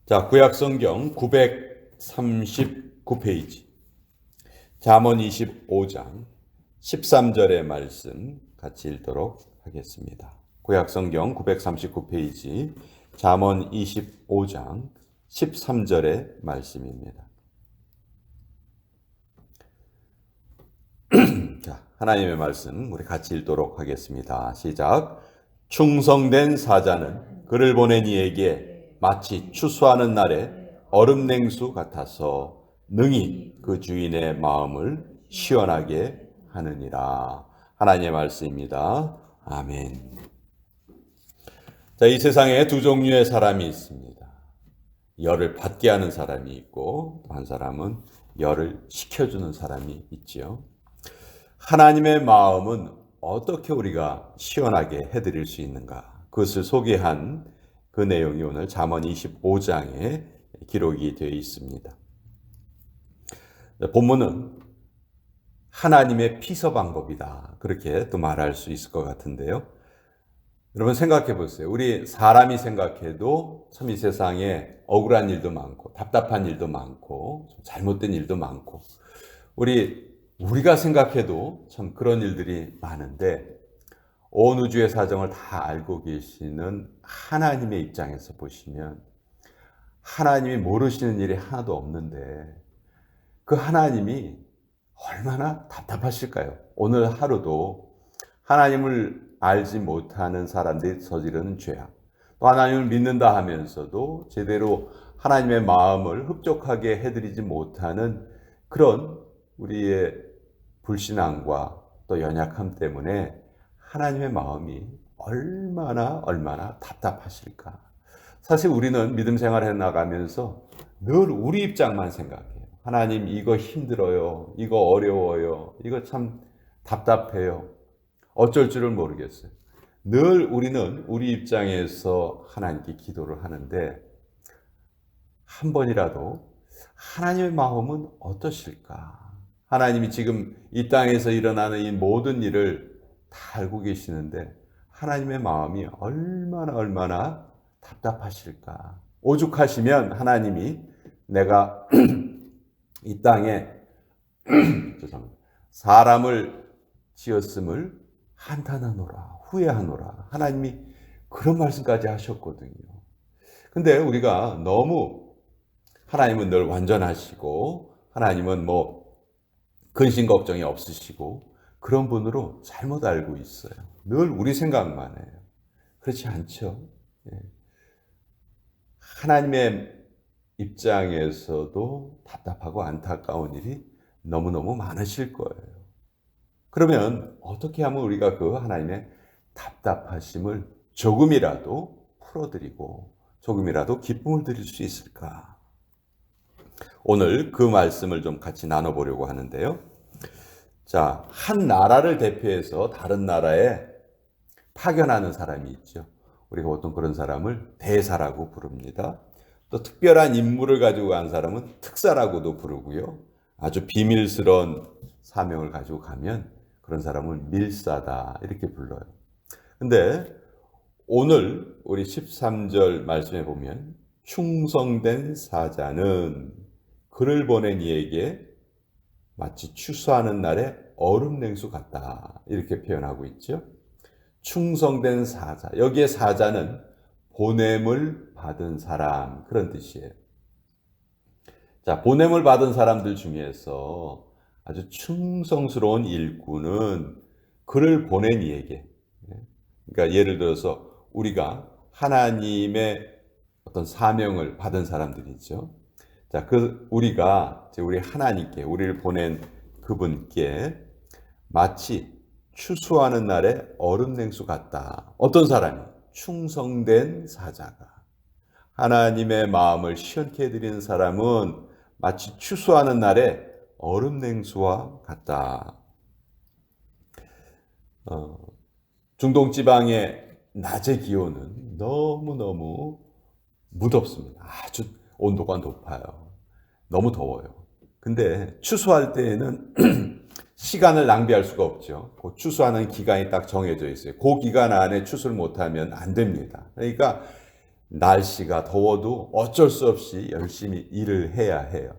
자, 구약성경 939페이지 잠언 25장 13절의 말씀 같이 읽도록 하겠습니다. 구약성경 939페이지 잠언 25장 13절의 말씀입니다. 자, 하나님의 말씀 우리 같이 읽도록 하겠습니다. 시작. 충성된 사자는 그를 보낸 이에게 마치 추수하는 날에 얼음 냉수 같아서 능히 그 주인의 마음을 시원하게 하느니라. 하나님의 말씀입니다. 아멘. 자, 이 세상에 두 종류의 사람이 있습니다. 열을 받게 하는 사람이 있고 또 한 사람은 열을 식혀주는 사람이 있지요. 하나님의 마음은 어떻게 우리가 시원하게 해드릴 수 있는가? 그것을 소개한 그 내용이 오늘 잠언 25장에 기록이 되어 있습니다. 본문은 하나님의 피서 방법이다. 그렇게 또 말할 수 있을 것 같은데요. 여러분 생각해 보세요. 우리 사람이 생각해도 참 이 세상에 억울한 일도 많고 답답한 일도 많고 잘못된 일도 많고 우리가 생각해도 참 그런 일들이 많은데 온 우주의 사정을 다 알고 계시는 하나님의 입장에서 보시면 하나님이 모르시는 일이 하나도 없는데 그 하나님이 얼마나 답답하실까요? 오늘 하루도 하나님을 알지 못하는 사람들이 저지르는 죄악, 또 하나님을 믿는다 하면서도 제대로 하나님의 마음을 흡족하게 해드리지 못하는 그런 우리의 불신앙과 또 연약함 때문에 하나님의 마음이 얼마나 답답하실까. 사실 우리는 믿음 생활을 해나가면서 늘 우리 입장만 생각해요. 하나님 이거 힘들어요. 이거 어려워요. 이거 참 답답해요. 어쩔 줄을 모르겠어요. 늘 우리는 우리 입장에서 하나님께 기도를 하는데 한 번이라도 하나님의 마음은 어떠실까? 하나님이 지금 이 땅에서 일어나는 이 모든 일을 다 알고 계시는데 하나님의 마음이 얼마나 답답하실까? 오죽하시면 하나님이 내가 이 땅에 사람을 지었음을 한탄하노라, 후회하노라. 하나님이 그런 말씀까지 하셨거든요. 근데 우리가 너무 하나님은 늘 완전하시고 하나님은 근심 걱정이 없으시고 그런 분으로 잘못 알고 있어요. 늘 우리 생각만 해요. 그렇지 않죠? 하나님의 입장에서도 답답하고 안타까운 일이 너무너무 많으실 거예요. 그러면 어떻게 하면 우리가 그 하나님의 답답하심을 조금이라도 풀어드리고 조금이라도 기쁨을 드릴 수 있을까? 오늘 그 말씀을 좀 같이 나눠보려고 하는데요. 자, 한 나라를 대표해서 다른 나라에 파견하는 사람이 있죠. 우리가 보통 그런 사람을 대사라고 부릅니다. 또 특별한 임무를 가지고 간 사람은 특사라고도 부르고요. 아주 비밀스러운 사명을 가지고 가면 그런 사람을 밀사다 이렇게 불러요. 근데 오늘 우리 13절 말씀에 보면 충성된 사자는 그를 보낸 이에게 마치 추수하는 날에 얼음 냉수 같다 이렇게 표현하고 있죠. 충성된 사자, 여기에 사자는 보냄을 받은 사람 그런 뜻이에요. 자, 보냄을 받은 사람들 중에서 아주 충성스러운 일꾼은 그를 보낸 이에게, 그러니까 예를 들어서 우리가 하나님의 어떤 사명을 받은 사람들이죠. 자, 우리가 우리 하나님께 우리를 보낸 그분께 마치 추수하는 날에 얼음 냉수 같다. 어떤 사람이? 충성된 사자가. 하나님의 마음을 시원케 해드리는 사람은 마치 추수하는 날에 얼음 냉수와 같다. 중동 지방의 낮의 기온은 너무너무 무덥습니다. 아주 온도가 높아요. 너무 더워요. 근데 추수할 때에는 시간을 낭비할 수가 없죠. 그 추수하는 기간이 딱 정해져 있어요. 그 기간 안에 추수를 못하면 안 됩니다. 그러니까 날씨가 더워도 어쩔 수 없이 열심히 일을 해야 해요.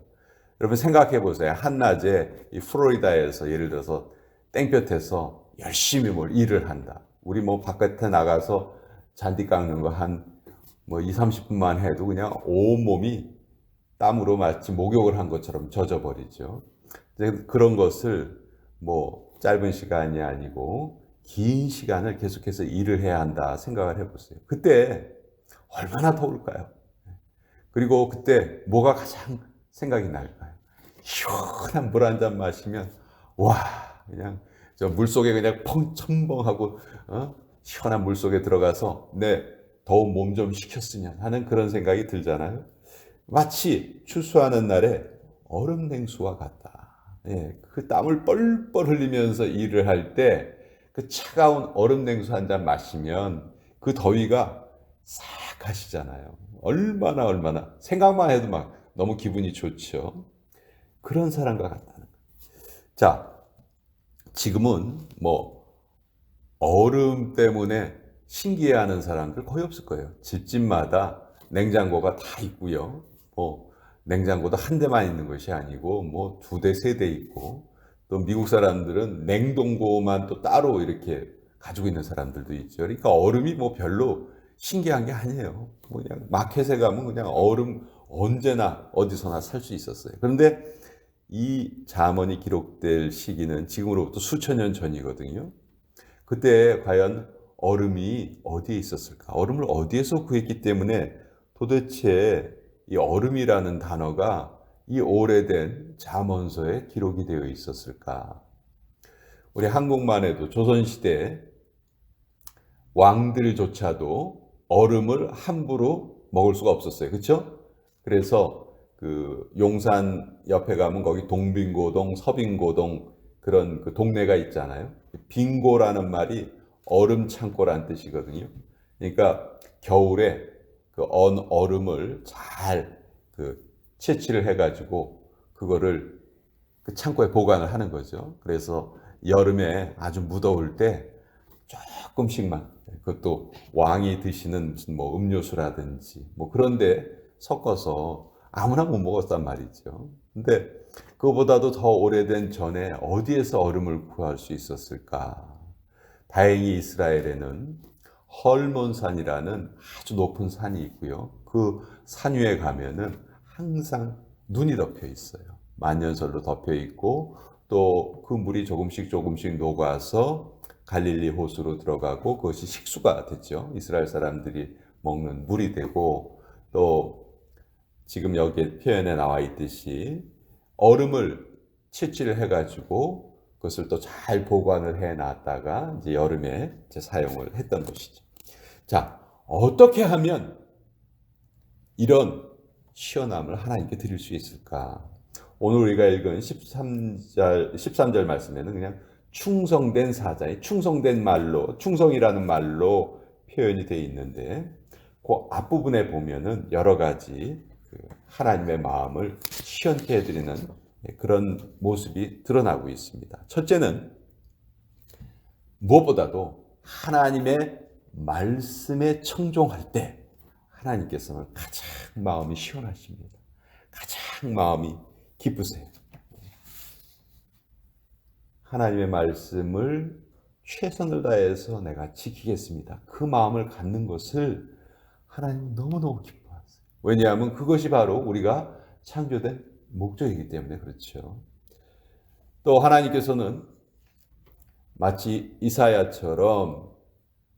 여러분 생각해 보세요. 한낮에 이 플로리다에서 예를 들어서 땡볕에서 열심히 뭘 일을 한다. 우리 뭐 바깥에 나가서 잔디 깎는 거 한 뭐 2, 30분만 해도 그냥 온몸이 땀으로 마치 목욕을 한 것처럼 젖어버리죠. 그런 것을 뭐 짧은 시간이 아니고 긴 시간을 계속해서 일을 해야 한다 생각을 해보세요. 그때 얼마나 더울까요? 그리고 그때 뭐가 가장 생각이 날까요? 시원한 물 한 잔 마시면 와 그냥 저 물속에 그냥 펑첨벙하고 시원한 물속에 들어가서 내 더운 몸 좀 식혔으면 하는 그런 생각이 들잖아요. 마치 추수하는 날에 얼음 냉수와 같다. 예, 그 땀을 뻘뻘 흘리면서 일을 할 때 그 차가운 얼음 냉수 한 잔 마시면 그 더위가 싹 가시잖아요. 얼마나 생각만 해도 막 너무 기분이 좋죠. 그런 사람과 같다는 거예요. 자, 지금은 뭐 얼음 때문에 신기해하는 사람들 거의 없을 거예요. 집집마다 냉장고가 다 있고요. 뭐 냉장고도 한 대만 있는 것이 아니고 뭐 두 대, 세 대 있고 또 미국 사람들은 냉동고만 또 따로 이렇게 가지고 있는 사람들도 있죠. 그러니까 얼음이 뭐 별로 신기한 게 아니에요. 뭐 그냥 마켓에 가면 그냥 얼음 언제나 어디서나 살 수 있었어요. 그런데 이 잠언이 기록될 시기는 지금으로부터 수천 년 전이거든요. 그때 과연 얼음이 어디에 있었을까? 얼음을 어디에서 구했기 때문에 도대체 이 얼음이라는 단어가 이 오래된 잠언서에 기록이 되어 있었을까? 우리 한국만 해도 조선시대 왕들조차도 얼음을 함부로 먹을 수가 없었어요. 그렇죠? 그래서 그 용산 옆에 가면 거기 동빙고동, 서빙고동 그런 그 동네가 있잖아요. 빙고라는 말이 얼음 창고라는 뜻이거든요. 그러니까 겨울에 그 언 얼음을 잘 그 채취를 해가지고 그거를 그 창고에 보관을 하는 거죠. 그래서 여름에 아주 무더울 때 조금씩만 그것도 왕이 드시는 무슨 뭐 음료수라든지 뭐 그런데 섞어서 아무나 못 먹었단 말이죠. 근데 그거보다도 더 오래된 전에 어디에서 얼음을 구할 수 있었을까? 다행히 이스라엘에는 헐몬산이라는 아주 높은 산이 있고요. 그 산 위에 가면은 항상 눈이 덮여 있어요. 만년설로 덮여 있고 또 그 물이 조금씩 녹아서 갈릴리 호수로 들어가고 그것이 식수가 됐죠. 이스라엘 사람들이 먹는 물이 되고 또 지금 여기에 표현에 나와 있듯이 얼음을 채취를 해가지고 그것을 또 잘 보관을 해 놨다가 이제 여름에 이제 사용을 했던 것이죠. 자, 어떻게 하면 이런 시원함을 하나님께 드릴 수 있을까? 오늘 우리가 읽은 13절 말씀에는 그냥 충성된 사자의 충성된 말로 충성이라는 말로 표현이 되어 있는데 그 앞부분에 보면은 여러 가지 하나님의 마음을 시원케 해드리는 그런 모습이 드러나고 있습니다. 첫째는 무엇보다도 하나님의 말씀에 청종할 때 하나님께서는 가장 마음이 시원하십니다. 가장 마음이 기쁘세요. 하나님의 말씀을 최선을 다해서 내가 지키겠습니다. 그 마음을 갖는 것을 하나님 너무너무 기뻐하세요. 왜냐하면 그것이 바로 우리가 창조된 목적이기 때문에 그렇죠. 또 하나님께서는 마치 이사야처럼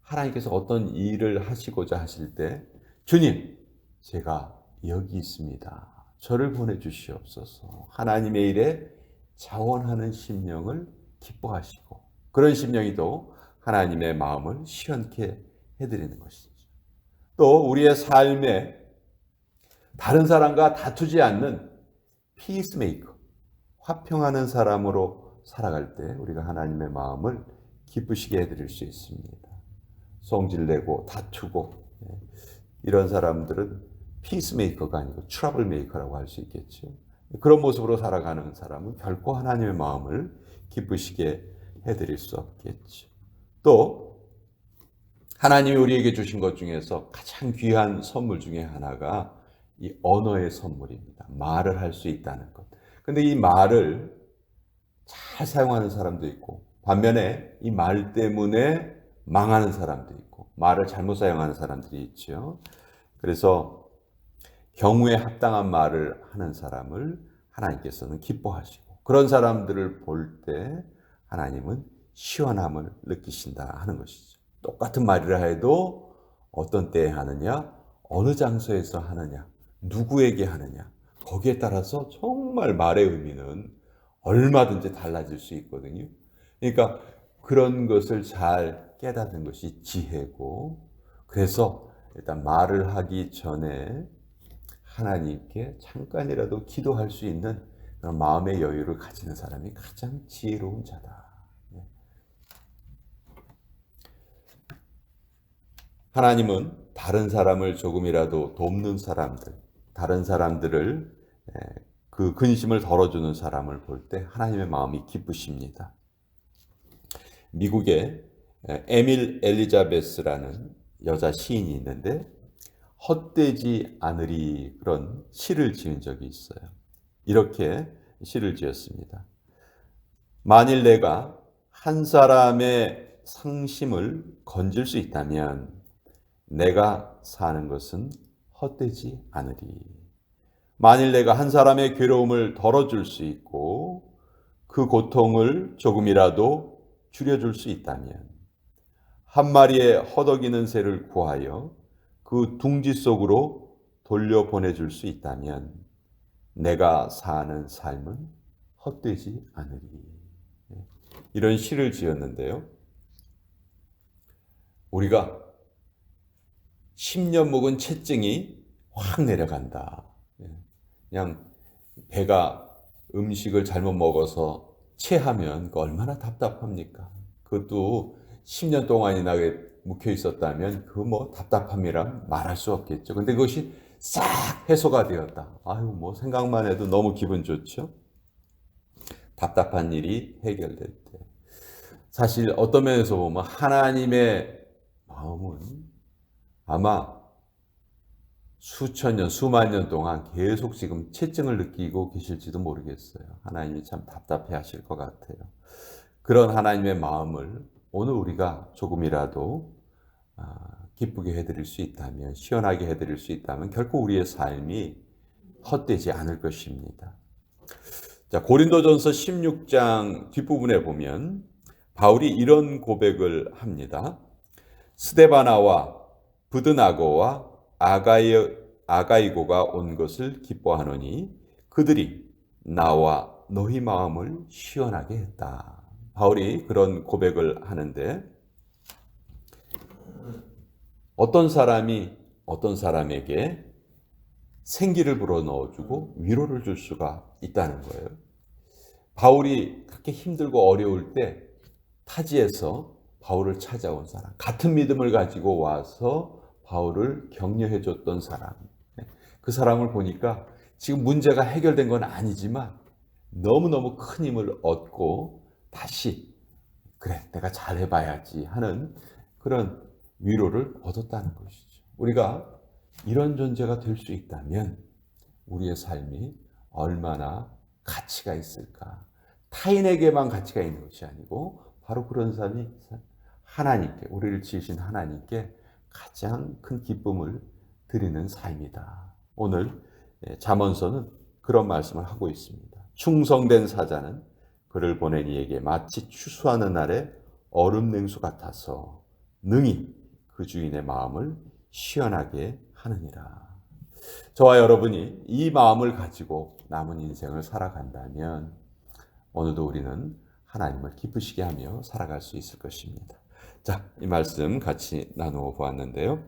하나님께서 어떤 일을 하시고자 하실 때 주님, 제가 여기 있습니다. 저를 보내주시옵소서. 하나님의 일에 자원하는 심령을 기뻐하시고 그런 심령이 또 하나님의 마음을 시원케 해드리는 것이죠. 또 우리의 삶에 다른 사람과 다투지 않는 피스메이커, 화평하는 사람으로 살아갈 때 우리가 하나님의 마음을 기쁘시게 해드릴 수 있습니다. 성질내고 다투고 이런 사람들은 피스메이커가 아니고 트러블메이커라고 할 수 있겠죠. 그런 모습으로 살아가는 사람은 결코 하나님의 마음을 기쁘시게 해드릴 수 없겠죠. 또 하나님이 우리에게 주신 것 중에서 가장 귀한 선물 중에 하나가 이 언어의 선물입니다. 말을 할 수 있다는 것. 근데 이 말을 잘 사용하는 사람도 있고, 반면에 이 말 때문에 망하는 사람도 있고, 말을 잘못 사용하는 사람들이 있죠. 그래서 경우에 합당한 말을 하는 사람을 하나님께서는 기뻐하시고, 그런 사람들을 볼 때 하나님은 시원함을 느끼신다 하는 것이죠. 똑같은 말이라 해도 어떤 때에 하느냐, 어느 장소에서 하느냐, 누구에게 하느냐, 거기에 따라서 정말 말의 의미는 얼마든지 달라질 수 있거든요. 그러니까 그런 것을 잘 깨닫는 것이 지혜고, 그래서 일단 말을 하기 전에 하나님께 잠깐이라도 기도할 수 있는 그런 마음의 여유를 가지는 사람이 가장 지혜로운 자다. 하나님은 다른 사람을 조금이라도 돕는 사람들, 다른 사람들을 그 근심을 덜어주는 사람을 볼 때 하나님의 마음이 기쁘십니다. 미국에 에밀 엘리자베스라는 여자 시인이 있는데 헛되지 않으리 그런 시를 지은 적이 있어요. 이렇게 시를 지었습니다. 만일 내가 한 사람의 상심을 건질 수 있다면 내가 사는 것은 헛되지 않으리. 만일 내가 한 사람의 괴로움을 덜어줄 수 있고 그 고통을 조금이라도 줄여줄 수 있다면 한 마리의 허덕이는 새를 구하여 그 둥지 속으로 돌려보내줄 수 있다면 내가 사는 삶은 헛되지 않으리. 이런 시를 지었는데요. 우리가 10년 묵은 체증이 확 내려간다. 그냥 배가 음식을 잘못 먹어서 체하면 얼마나 답답합니까? 그것도 10년 동안이나 묵혀 있었다면 그 뭐 답답함이란 말할 수 없겠죠. 근데 그것이 싹 해소가 되었다. 아유, 뭐 생각만 해도 너무 기분 좋죠. 답답한 일이 해결될 때. 사실 어떤 면에서 보면 하나님의 마음은 아마 수천 년, 수만 년 동안 계속 지금 체증을 느끼고 계실지도 모르겠어요. 하나님이 참 답답해 하실 것 같아요. 그런 하나님의 마음을 오늘 우리가 조금이라도 기쁘게 해드릴 수 있다면, 시원하게 해드릴 수 있다면 결코 우리의 삶이 헛되지 않을 것입니다. 자, 고린도전서 16장 뒷부분에 보면 바울이 이런 고백을 합니다. 스데바나와 브드나고와 아가이고가 온 것을 기뻐하노니 그들이 나와 너희 마음을 시원하게 했다. 바울이 그런 고백을 하는데 어떤 사람이 어떤 사람에게 생기를 불어넣어주고 위로를 줄 수가 있다는 거예요. 바울이 그렇게 힘들고 어려울 때 타지에서 바울을 찾아온 사람, 같은 믿음을 가지고 와서 바울을 격려해 줬던 사람, 그 사람을 보니까 지금 문제가 해결된 건 아니지만 너무너무 큰 힘을 얻고 다시 그래 내가 잘해봐야지 하는 그런 위로를 얻었다는 것이죠. 우리가 이런 존재가 될 수 있다면 우리의 삶이 얼마나 가치가 있을까. 타인에게만 가치가 있는 것이 아니고 바로 그런 삶이 하나님께, 우리를 지으신 하나님께 가장 큰 기쁨을 드리는 삶이다. 오늘 잠언서는 그런 말씀을 하고 있습니다. 충성된 사자는 그를 보낸 이에게 마치 추수하는 날에 얼음 냉수 같아서 능히 그 주인의 마음을 시원하게 하느니라. 저와 여러분이 이 마음을 가지고 남은 인생을 살아간다면 오늘도 우리는 하나님을 기쁘시게 하며 살아갈 수 있을 것입니다. 자, 이 말씀 같이 나누어 보았는데요.